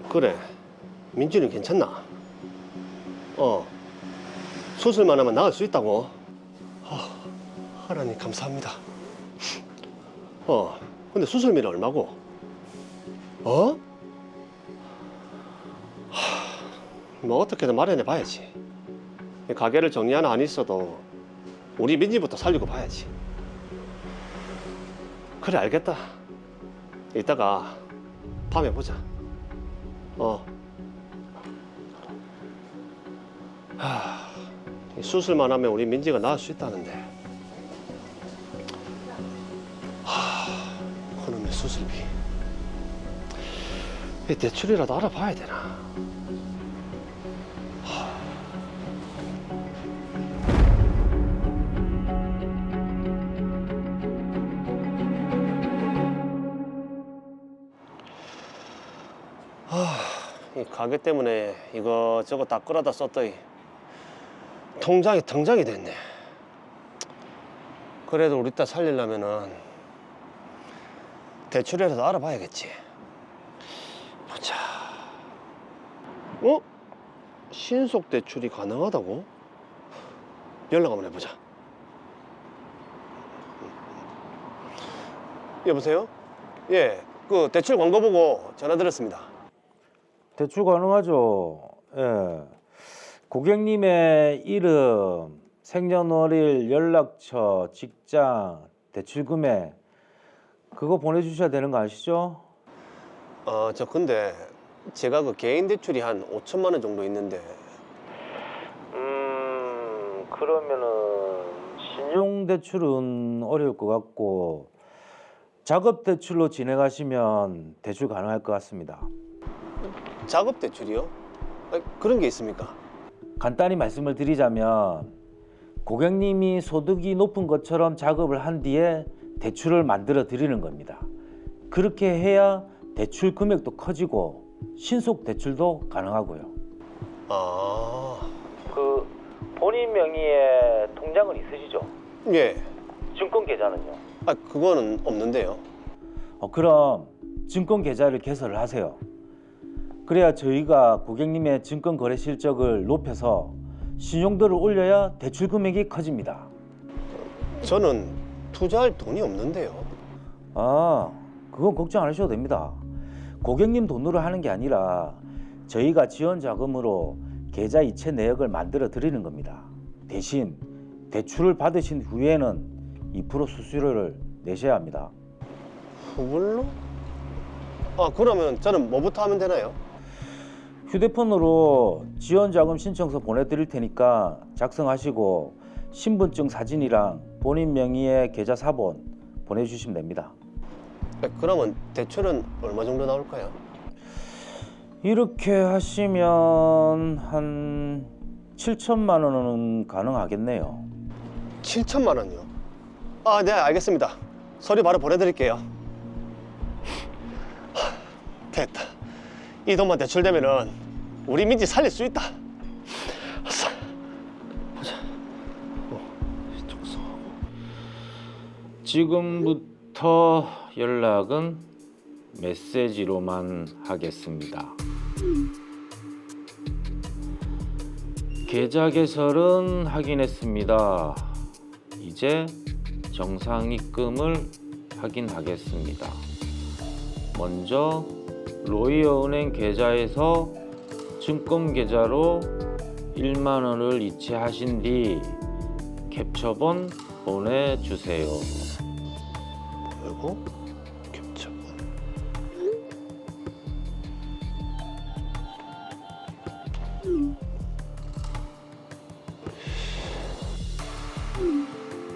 그래. 민준이 괜찮나? 수술만 하면 나을 수 있다고. 하나님 감사합니다. 근데 수술비는 얼마고? 뭐 어떻게든 마련해 봐야지. 가게를 정리 하나 안 있어도 우리 민지부터 살리고 봐야지. 그래, 알겠다. 이따가 밤에 보자. 이 수술만 하면 우리 민지가 나을 수 있다는데. 그놈의 수술비. 이 대출이라도 알아봐야 되나? 이 가게 때문에 이거저거 다 끌어다 썼더니 통장이 텅장이 됐네. 그래도 우리 딸 살리려면은 대출이라도 알아봐야겠지. 보자. 신속 대출이 가능하다고? 연락 한번 해보자. 여보세요? 예, 그 대출 광고 보고 전화 드렸습니다. 대출 가능하죠. 예. 고객님의 이름, 생년월일, 연락처, 직장, 대출 금액 그거 보내주셔야 되는 거 아시죠? 저 근데 제가 그 개인 대출이 한 5천만 원 정도 있는데. 그러면은 신용 대출은 어려울 것 같고 작업 대출로 진행하시면 대출 가능할 것 같습니다. 작업 대출이요? 그런 게 있습니까? 간단히 말씀을 드리자면 고객님이 소득이 높은 것처럼 작업을 한 뒤에 대출을 만들어 드리는 겁니다. 그렇게 해야 대출 금액도 커지고 신속 대출도 가능하고요. 그 본인 명의의 통장은 있으시죠? 예. 증권 계좌는요? 그거는 없는데요. 그럼 증권 계좌를 개설을 하세요. 그래야 저희가 고객님의 증권 거래 실적을 높여서 신용도를 올려야 대출 금액이 커집니다. 저는 투자할 돈이 없는데요. 그건 걱정 안 하셔도 됩니다. 고객님 돈으로 하는 게 아니라 저희가 지원 자금으로 계좌 이체 내역을 만들어 드리는 겁니다. 대신 대출을 받으신 후에는 2% 수수료를 내셔야 합니다. 후불로? 그러면 저는 뭐부터 하면 되나요? 휴대폰으로 지원 자금 신청서 보내드릴 테니까 작성하시고 신분증 사진이랑 본인 명의의 계좌 사본 보내주시면 됩니다. 그러면 대출은 얼마 정도 나올까요? 이렇게 하시면 한 7천만 원은 가능하겠네요. 7천만 원이요? 네, 알겠습니다. 서류 바로 보내드릴게요. 됐다. 이 돈만 대출되면은 우리 민지 살릴 수 있다. 아싸. 보자. 작성하고. 지금부터 연락은 메시지로만 하겠습니다. 계좌 개설은 확인했습니다. 이제 정상 입금을 확인하겠습니다. 먼저 로이어은행 계좌에서 증권 계좌로 1만 원을 이체하신 뒤 캡처본 보내주세요. 그리고 캡처본.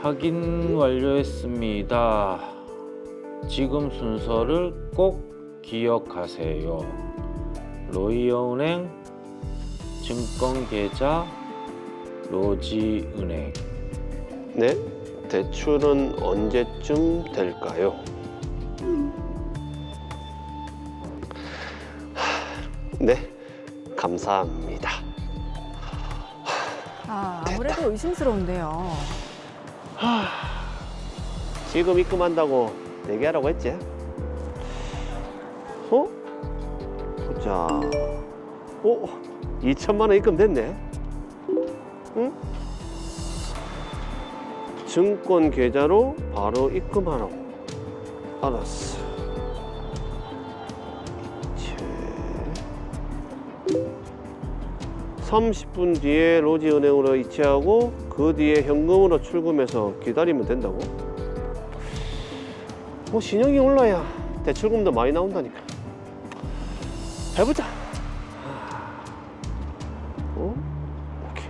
확인 완료했습니다. 지금 순서를 꼭 기억하세요. 로이어은행 증권계좌 로지은행. 네, 대출은 언제쯤 될까요? 네, 감사합니다. 아무래도 의심스러운데요. 지금 입금한다고 얘기하라고 했지? 보자. 2천만 원 입금됐네. 응? 증권 계좌로 바로 입금하라고. 알았어. 30분 뒤에 로지은행으로 이체하고 그 뒤에 현금으로 출금해서 기다리면 된다고? 뭐 신용이 올라야 대출금도 많이 나온다니까. 해보자. 오케이.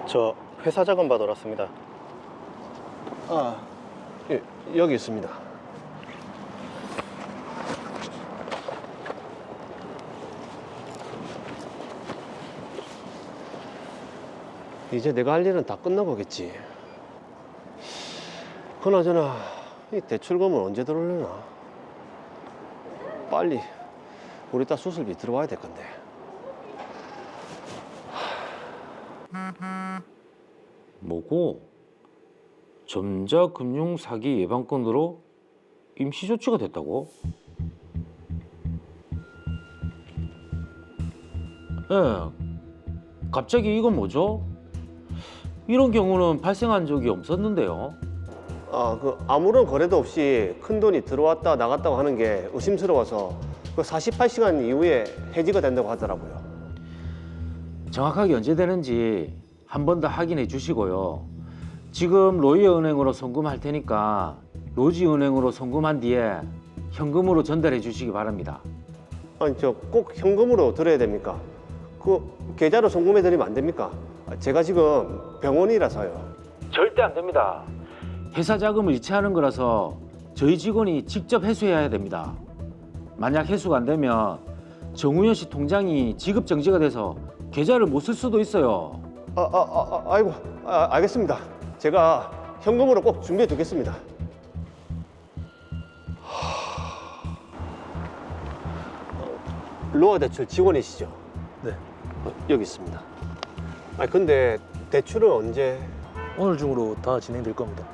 저 회사 자금 받으러 왔습니다. 예, 여기 있습니다. 이제 내가 할 일은 다 끝난 거겠지. 그나저나 이 대출금은 언제 들어올려나? 빨리 우리 딸 수술비 들어와야 될 건데. 뭐고? 전자금융 사기 예방건으로 임시 조치가 됐다고? 예. 갑자기 이건 뭐죠? 이런 경우는 발생한 적이 없었는데요. 아무런 거래도 없이 큰 돈이 들어왔다 나갔다고 하는 게 의심스러워서 그 48시간 이후에 해지가 된다고 하더라고요. 정확하게 언제 되는지 한 번 더 확인해 주시고요. 지금 로이어은행으로 송금할 테니까 로지은행으로 송금한 뒤에 현금으로 전달해 주시기 바랍니다. 아니 저 꼭 현금으로 드려야 됩니까? 그 계좌로 송금해 드리면 안 됩니까? 제가 지금 병원이라서요. 절대 안 됩니다. 회사 자금을 이체하는 거라서 저희 직원이 직접 회수해야 됩니다. 만약 회수가 안 되면 정우현 씨 통장이 지급 정지가 돼서 계좌를 못 쓸 수도 있어요. 아이고, 알겠습니다. 제가 현금으로 꼭 준비해 두겠습니다. 로아 대출 직원이시죠? 네. 여기 있습니다. 근데 대출은 언제? 오늘 중으로 다 진행될 겁니다.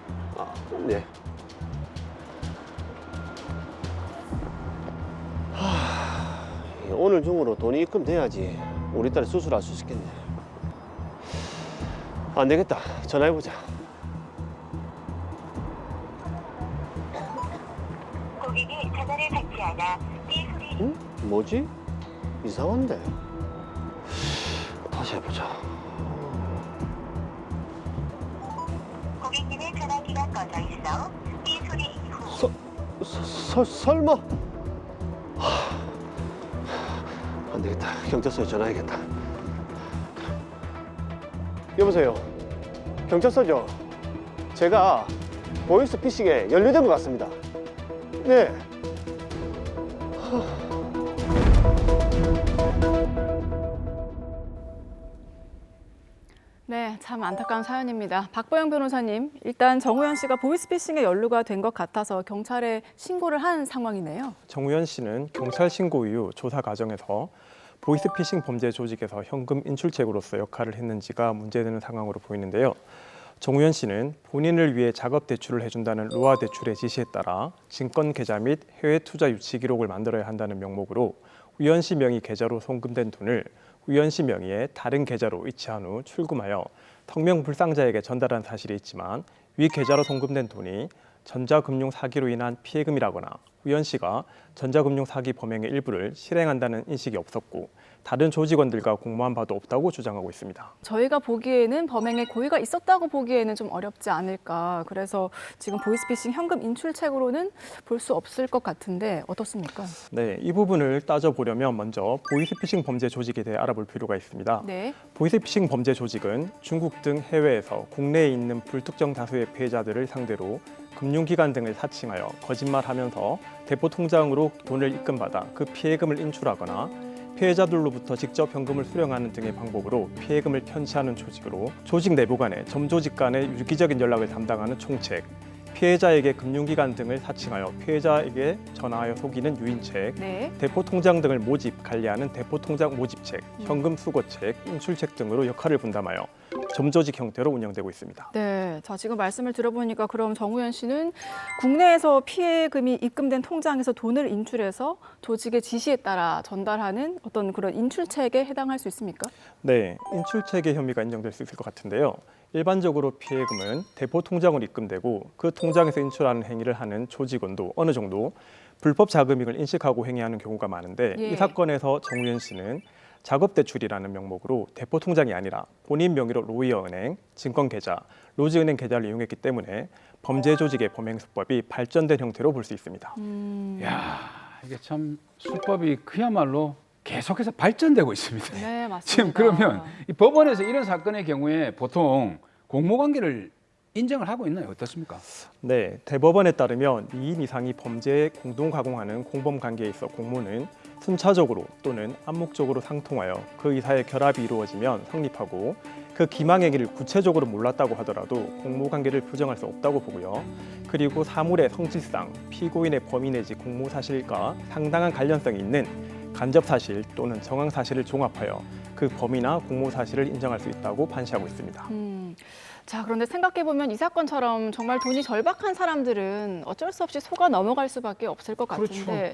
네. 오늘 중으로 돈이 입금돼야지 우리 딸이 수술할 수 있겠네. 안 되겠다. 전화해보자. 고객이 전화를 받지 않아 삐 소리. 응? 뭐지? 이상한데. 다시 해보자. 고객님의 전화기가 꺼져 있어 삐 소리 이후. 설마? 안 되겠다. 경찰서에 전화해야겠다. 여보세요. 경찰서죠? 제가 보이스 피싱에 연루된 것 같습니다. 네. 네, 참 안타까운 사연입니다. 박보영 변호사님, 일단 정우현 씨가 보이스피싱에 연루가 된 것 같아서 경찰에 신고를 한 상황이네요. 정우현 씨는 경찰 신고 이후 조사 과정에서 보이스피싱 범죄 조직에서 현금 인출책으로서 역할을 했는지가 문제되는 상황으로 보이는데요. 정우현 씨는 본인을 위해 작업 대출을 해준다는 로아 대출의 지시에 따라 증권 계좌 및 해외 투자 유치 기록을 만들어야 한다는 명목으로 우현 씨 명의 계좌로 송금된 돈을 우현 씨 명의의 다른 계좌로 이체한 후 출금하여 성명 불상자에게 전달한 사실이 있지만 위 계좌로 송금된 돈이 전자금융 사기로 인한 피해금이라거나 우현 씨가 전자금융 사기 범행의 일부를 실행한다는 인식이 없었고 다른 조직원들과 공모한 바도 없다고 주장하고 있습니다. 저희가 보기에는 범행에 고의가 있었다고 보기에는 좀 어렵지 않을까. 그래서 지금 보이스피싱 현금 인출책으로는 볼 수 없을 것 같은데 어떻습니까? 네, 이 부분을 따져보려면 먼저 보이스피싱 범죄 조직에 대해 알아볼 필요가 있습니다. 네. 보이스피싱 범죄 조직은 중국 등 해외에서 국내에 있는 불특정 다수의 피해자들을 상대로 금융기관 등을 사칭하여 거짓말하면서 대포 통장으로 돈을 입금받아 그 피해금을 인출하거나 피해자들로부터 직접 현금을 수령하는 등의 방법으로 피해금을 편취하는 조직으로 조직 내부 간에 점조직 간의 유기적인 연락을 담당하는 총책, 피해자에게 금융기관 등을 사칭하여 피해자에게 전화하여 속이는 유인책, 네. 대포통장 등을 모집, 관리하는 대포통장 모집책, 현금 수거책, 인출책 등으로 역할을 분담하여 점조직 형태로 운영되고 있습니다. 네, 자 지금 말씀을 들어보니까 그럼 정우현 씨는 국내에서 피해금이 입금된 통장에서 돈을 인출해서 조직의 지시에 따라 전달하는 어떤 그런 인출책에 해당할 수 있습니까? 네, 인출체계 혐의가 인정될 수 있을 것 같은데요. 일반적으로 피해금은 대포 통장으로 입금되고 그 통장에서 인출하는 행위를 하는 조직원도 어느 정도 불법 자금액을 인식하고 행위하는 경우가 많은데 예. 이 사건에서 정우현 씨는 작업대출이라는 명목으로 대포 통장이 아니라 본인 명의로 로이어은행, 증권계좌, 로지은행 계좌를 이용했기 때문에 범죄 조직의 범행 수법이 발전된 형태로 볼 수 있습니다. 야, 이게 참 수법이 그야말로 계속해서 발전되고 있습니다. 네, 맞습니다. 지금 그러면 이 법원에서 이런 사건의 경우에 보통 공모관계를 인정을 하고 있나요? 어떻습니까? 네, 대법원에 따르면 2인 이상이 범죄에 공동 가공하는 공범 관계에 있어 공모는 순차적으로 또는 암묵적으로 상통하여 그 이사의 결합이 이루어지면 성립하고 그 기망 행위를 구체적으로 몰랐다고 하더라도 공모 관계를 부정할 수 없다고 보고요. 그리고 사물의 성질상 피고인의 범위 내지 공모 사실과 상당한 관련성이 있는 간접 사실 또는 정황 사실을 종합하여 그 범위나 공모 사실을 인정할 수 있다고 판시하고 있습니다. 자, 그런데 생각해보면 이 사건처럼 정말 돈이 절박한 사람들은 어쩔 수 없이 속아 넘어갈 수밖에 없을 것 같은데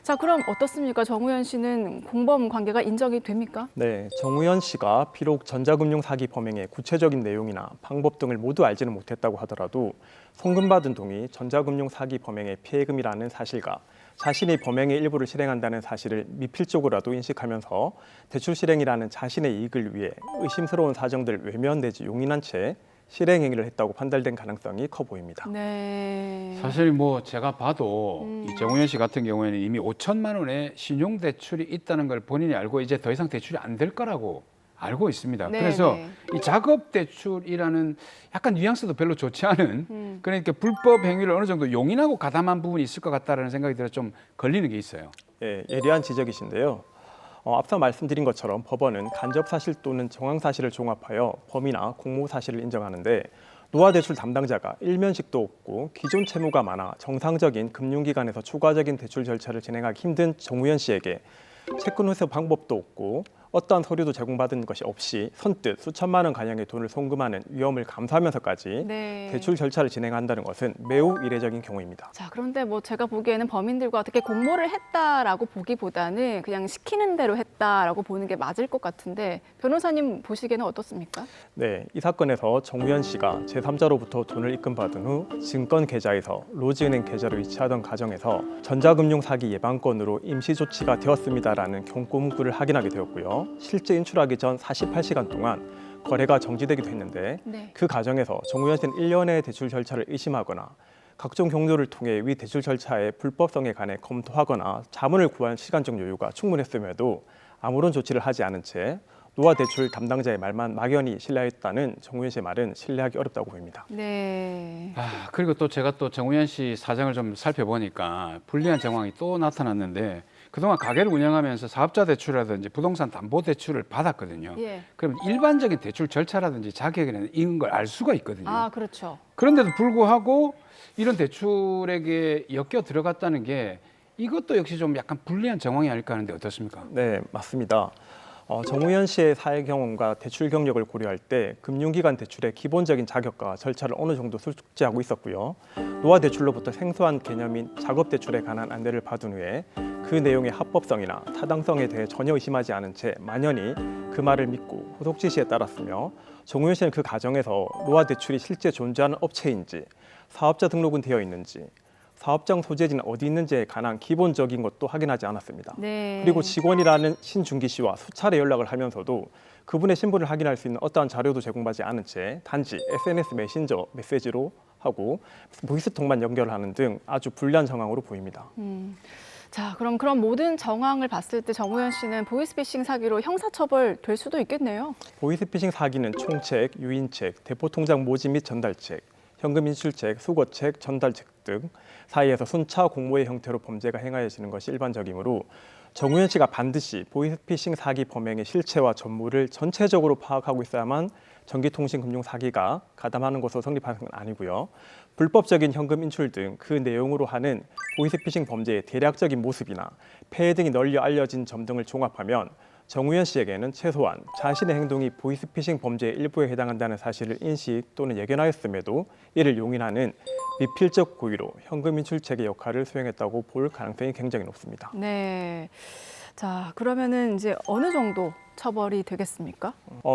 자, 그럼 어떻습니까? 정우현 씨는 공범 관계가 인정이 됩니까? 네, 정우현 씨가 비록 전자금융 사기 범행의 구체적인 내용이나 방법 등을 모두 알지는 못했다고 하더라도 송금받은 돈이 전자금융 사기 범행의 피해금이라는 사실과 자신이 범행의 일부를 실행한다는 사실을 미필적으로라도 인식하면서 대출 실행이라는 자신의 이익을 위해 의심스러운 사정들을 외면 내지 용인한 채 실행 행위를 했다고 판단된 가능성이 커 보입니다. 네. 사실 뭐 제가 봐도 이 정우현 씨 같은 경우에는 이미 5천만 원의 신용 대출이 있다는 걸 본인이 알고 이제 더 이상 대출이 안 될 거라고 알고 있습니다. 네, 그래서 네. 이 작업 대출이라는 약간 뉘앙스도 별로 좋지 않은 그러니까 불법 행위를 어느 정도 용인하고 가담한 부분이 있을 것 같다라는 생각이 들어 좀 걸리는 게 있어요. 예, 예리한 지적이신데요. 앞서 말씀드린 것처럼 법원은 간접 사실 또는 정황 사실을 종합하여 범위나 공모 사실을 인정하는데 노화대출 담당자가 일면식도 없고 기존 채무가 많아 정상적인 금융기관에서 추가적인 대출 절차를 진행하기 힘든 정우현 씨에게 채권 회수 방법도 없고 어떠한 서류도 제공받은 것이 없이 선뜻 수천만 원 가량의 돈을 송금하는 위험을 감수하면서까지 네. 대출 절차를 진행한다는 것은 매우 이례적인 경우입니다. 자, 그런데 뭐 제가 보기에는 범인들과 어떻게 공모를 했다라고 보기보다는 그냥 시키는 대로 했다라고 보는 게 맞을 것 같은데 변호사님 보시기에는 어떻습니까? 네, 이 사건에서 정우현 씨가 제3자로부터 돈을 입금받은 후 증권 계좌에서 로지은행 계좌로 이체하던 과정에서 전자금융 사기 예방건으로 임시 조치가 되었습니다라는 경고 문구를 확인하게 되었고요. 실제 인출하기 전 48시간 동안 거래가 정지되기도 했는데 네. 그 과정에서 정우현 씨는 1년의 대출 절차를 의심하거나 각종 경로를 통해 위 대출 절차의 불법성에 관해 검토하거나 자문을 구한 시간적 여유가 충분했음에도 아무런 조치를 하지 않은 채 노화 대출 담당자의 말만 막연히 신뢰했다는 정우현 씨의 말은 신뢰하기 어렵다고 보입니다. 네. 그리고 또 제가 또 정우현 씨 사정을 좀 살펴보니까 불리한 정황이 또 나타났는데 그동안 가게를 운영하면서 사업자 대출이라든지 부동산 담보 대출을 받았거든요. 예. 그럼 일반적인 대출 절차라든지 자격이라는 이런 걸 알 수가 있거든요. 아, 그렇죠. 그런데도 불구하고 이런 대출에게 엮여 들어갔다는 게 이것도 역시 좀 약간 불리한 정황이 아닐까 하는데 어떻습니까? 네, 맞습니다. 정우현 씨의 사회 경험과 대출 경력을 고려할 때 금융기관 대출의 기본적인 자격과 절차를 어느 정도 숙지하고 있었고요. 노화 대출로부터 생소한 개념인 작업 대출에 관한 안내를 받은 후에 그 내용의 합법성이나 타당성에 대해 전혀 의심하지 않은 채 만연히 그 말을 믿고 후속 지시에 따랐으며 정우현 씨는 그 과정에서 노화 대출이 실제 존재하는 업체인지 사업자 등록은 되어 있는지 사업장 소재지는 어디 있는지에 관한 기본적인 것도 확인하지 않았습니다. 네. 그리고 직원이라는 신준기 씨와 수차례 연락을 하면서도 그분의 신분을 확인할 수 있는 어떠한 자료도 제공받지 않은 채 단지 SNS 메신저 메시지로 하고 보이스톡만 연결하는 등 아주 불리한 정황으로 보입니다. 자, 그럼 그런 모든 정황을 봤을 때 정우현 씨는 보이스피싱 사기로 형사처벌 될 수도 있겠네요. 보이스피싱 사기는 총책, 유인책, 대포통장 모집 및 전달책, 현금 인출책, 수거책, 전달책 등 사이에서 순차 공모의 형태로 범죄가 행하여지는 것이 일반적이므로 정우현 씨가 반드시 보이스피싱 사기 범행의 실체와 전모를 전체적으로 파악하고 있어야만 전기통신금융 사기가 가담하는 것으로 성립하는 건 아니고요. 불법적인 현금 인출 등 그 내용으로 하는 보이스피싱 범죄의 대략적인 모습이나 폐해 등이 널리 알려진 점 등을 종합하면 정우현 씨에게는 최소한 자신의 행동이 보이스피싱 범죄의 일부에 해당한다는 사실을 인식 또는 예견하였음에도 이를 용인하는 미필적 고의로 현금 인출책의 역할을 수행했다고 볼 가능성이 굉장히 높습니다. 네. 자, 그러면은 이제 어느 정도 처벌이 되겠습니까?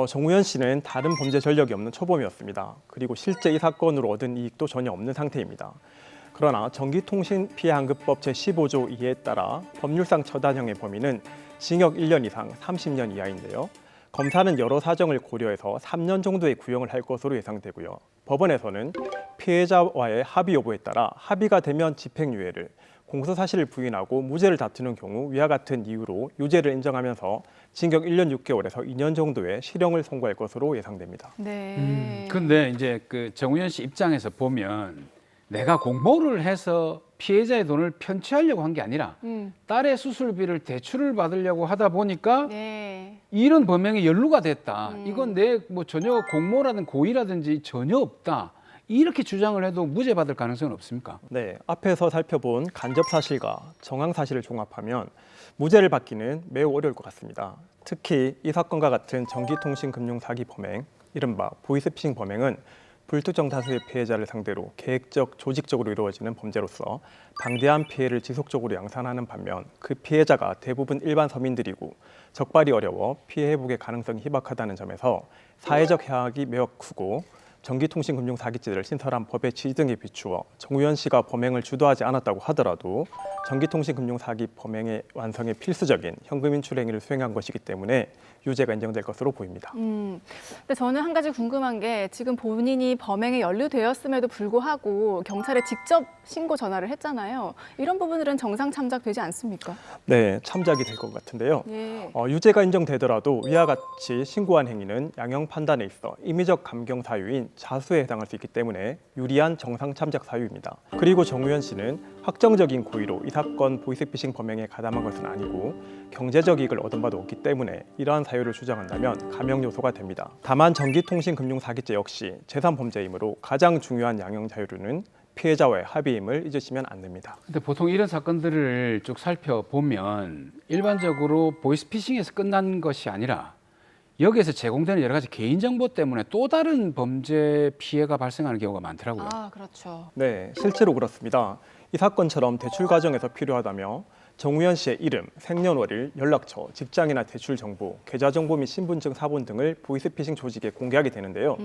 정우현 씨는 다른 범죄 전력이 없는 초범이었습니다. 그리고 실제 이 사건으로 얻은 이익도 전혀 없는 상태입니다. 그러나 전기통신피해한급법 제15조 2에 따라 법률상 처단형의 범위는 징역 1년 이상 30년 이하인데요. 검사는 여러 사정을 고려해서 3년 정도의 구형을 할 것으로 예상되고요. 법원에서는 피해자와의 합의 여부에 따라 합의가 되면 집행유예를, 공소 사실을 부인하고 무죄를 다투는 경우 위와 같은 이유로 유죄를 인정하면서 징역 1년 6개월에서 2년 정도의 실형을 선고할 것으로 예상됩니다. 네. 근데 이제 그 정우현 씨 입장에서 보면 내가 공모를 해서 피해자의 돈을 편취하려고 한 게 아니라 딸의 수술비를 대출을 받으려고 하다 보니까 네. 이런 범행에 연루가 됐다. 이건 내 뭐 전혀 공모라든 고의라든지 전혀 없다. 이렇게 주장을 해도 무죄 받을 가능성은 없습니까? 네, 앞에서 살펴본 간접 사실과 정황 사실을 종합하면 무죄를 받기는 매우 어려울 것 같습니다. 특히 이 사건과 같은 전기통신금융 사기 범행, 이른바 보이스피싱 범행은 불특정 다수의 피해자를 상대로 계획적, 조직적으로 이루어지는 범죄로서 방대한 피해를 지속적으로 양산하는 반면 그 피해자가 대부분 일반 서민들이고 적발이 어려워 피해 회복의 가능성이 희박하다는 점에서 사회적 해악이 매우 크고 전기통신금융 사기죄를 신설한 법의 취지 등에 비추어 정우현 씨가 범행을 주도하지 않았다고 하더라도 전기통신금융 사기 범행의 완성에 필수적인 현금 인출 행위를 수행한 것이기 때문에 유죄가 인정될 것으로 보입니다. 근데 저는 한 가지 궁금한 게 지금 본인이 범행에 연루되었음에도 불구하고 경찰에 직접 신고 전화를 했잖아요. 이런 부분들은 정상 참작되지 않습니까? 네, 참작이 될 것 같은데요. 예. 유죄가 인정되더라도 위와 같이 신고한 행위는 양형 판단에 있어 임의적 감경 사유인 자수에 해당할 수 있기 때문에 유리한 정상 참작 사유입니다. 그리고 정우현 씨는 확정적인 고의로 이 사건 보이스피싱 범행에 가담한 것은 아니고 경제적 이익을 얻은 바도 없기 때문에 이러한 사유를 주장한다면 감형 요소가 됩니다. 다만 전기통신금융사기죄 역시 재산범죄이므로 가장 중요한 양형 자유로는 피해자와의 합의임을 잊으시면 안 됩니다. 근데 보통 이런 사건들을 쭉 살펴보면 일반적으로 보이스피싱에서 끝난 것이 아니라 여기에서 제공되는 여러 가지 개인정보 때문에 또 다른 범죄 피해가 발생하는 경우가 많더라고요. 아, 그렇죠. 네, 실제로 그렇습니다. 이 사건처럼 대출 과정에서 필요하다며 정우현 씨의 이름, 생년월일, 연락처, 직장이나 대출 정보, 계좌 정보 및 신분증 사본 등을 보이스피싱 조직에 공개하게 되는데요.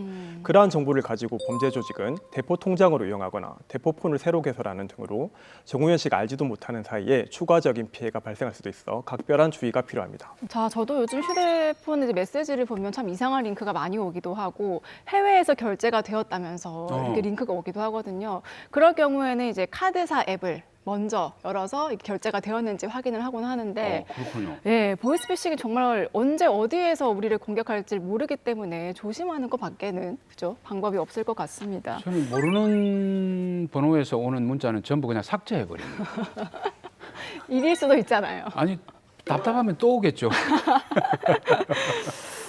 그러한 정보를 가지고 범죄 조직은 대포 통장으로 이용하거나 대포폰을 새로 개설하는 등으로 정우현 씨가 알지도 못하는 사이에 추가적인 피해가 발생할 수도 있어 각별한 주의가 필요합니다. 자, 저도 요즘 휴대폰 이제 메시지를 보면 참 이상한 링크가 많이 오기도 하고 해외에서 결제가 되었다면서 이렇게 링크가 오기도 하거든요. 그럴 경우에는 이제 카드사 앱을 먼저 열어서 결제가 되었는지 확인을 하곤 하는데 그렇군요. 예, 보이스피싱이 정말 언제 어디에서 우리를 공격할지 모르기 때문에 조심하는 것 밖에는 그죠? 방법이 없을 것 같습니다. 저는 모르는 번호에서 오는 문자는 전부 그냥 삭제해버립니다. 일일 수도 있잖아요. 아니 답답하면 또 오겠죠.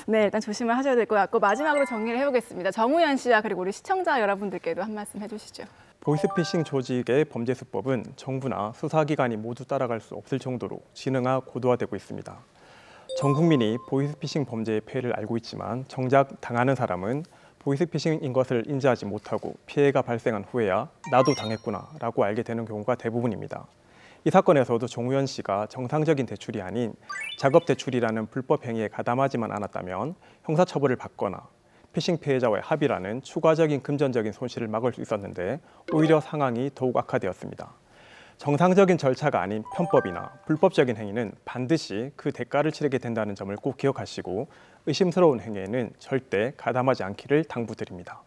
네, 일단 조심을 하셔야 될 것 같고 마지막으로 정리를 해보겠습니다. 정우현 씨와 그리고 우리 시청자 여러분들께도 한 말씀 해주시죠. 보이스피싱 조직의 범죄 수법은 정부나 수사기관이 모두 따라갈 수 없을 정도로 진흥화 고도화되고 있습니다. 전 국민이 보이스피싱 범죄의 폐해를 알고 있지만 정작 당하는 사람은 보이스피싱인 것을 인지하지 못하고 피해가 발생한 후에야 나도 당했구나 라고 알게 되는 경우가 대부분입니다. 이 사건에서도 정우현 씨가 정상적인 대출이 아닌 작업 대출이라는 불법 행위에 가담하지만 않았다면 형사처벌을 받거나 피싱 피해자와의 합의라는 추가적인 금전적인 손실을 막을 수 있었는데 오히려 상황이 더욱 악화되었습니다. 정상적인 절차가 아닌 편법이나 불법적인 행위는 반드시 그 대가를 치르게 된다는 점을 꼭 기억하시고 의심스러운 행위에는 절대 가담하지 않기를 당부드립니다.